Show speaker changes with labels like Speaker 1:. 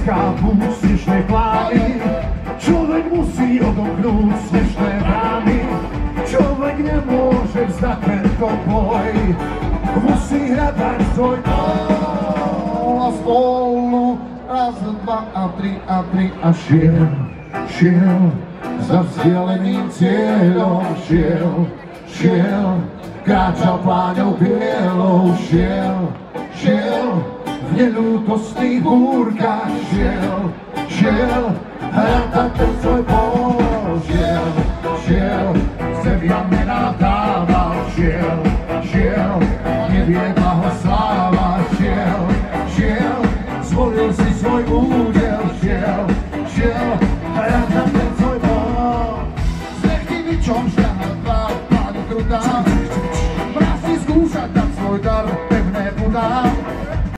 Speaker 1: chápu snežné plány. Človek musí odomknúť snežné brány. Človek nemôže vzdať tento boj. Musí hľadať svoj a spolu raz, dva a tri a šiel za vzdialeným cieľom, šiel, kráčal pláňou bielou, šiel, v neľútostných búrkach, šiel, hľadať ten svoj boj.